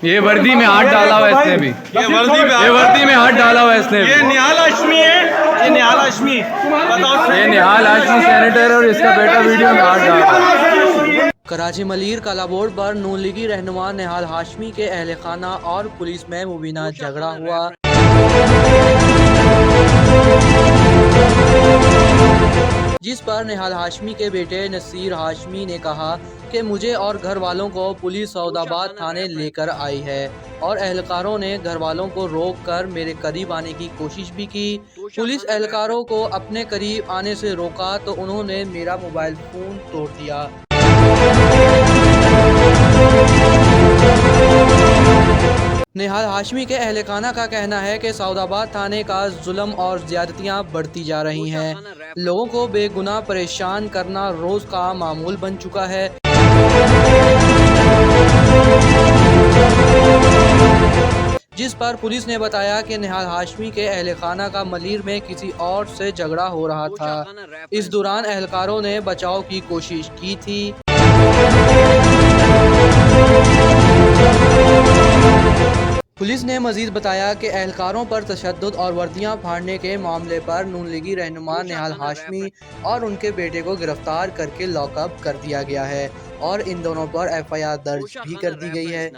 ये वर्दी में हाथ डाला हुआ इसने भी, ये वर्दी में हाथ डाला हुआ इसने भी। ये निहाल हाशमी है, ये निहाल हाशमी, बताओ। ये निहाल हाशमी सेनेटर और इसका बेटा वीडियो में हाथ डाल रहा है। कराची मलीर काला बोर्ड पर नून लीगी रहनुमा निहाल हाशमी के अहल खाना और पुलिस में मुबीना झगड़ा हुआ। जिस पर निहाल हाशमी के बेटे नसीर हाशमी ने कहा कि मुझे और घर वालों को पुलिस सऊदाबाद थाने लेकर आई है और एहलकारों ने घर वालों को रोक कर मेरे करीब आने की कोशिश भी की। पुलिस एहलकारों को अपने करीब आने से रोका तो उन्होंने मेरा मोबाइल फ़ोन तोड़ दिया। निहाल हाशमी के अहल खाना का कहना है कि सऊदाबाद थाने का जुल्म और ज़्यादतियाँ बढ़ती जा रही हैं। लोगों को बेगुनाह परेशान करना रोज़ का मामूल बन चुका है। जिस पर पुलिस ने बताया कि निहाल हाशमी के अहल खाना का मलीर में किसी और से झगड़ा हो रहा था। इस दौरान एहलकारों ने बचाव की कोशिश की थी। पुलिस ने मजीद बताया कि एहलकारों पर तशद्दुद और वर्दियाँ फाड़ने के मामले पर नून लीगी रहनुमा निहाल हाशमी और उनके बेटे को गिरफ्तार करके लॉकअप कर दिया गया है और इन दोनों पर FIR दर्ज भी कर दी गई है।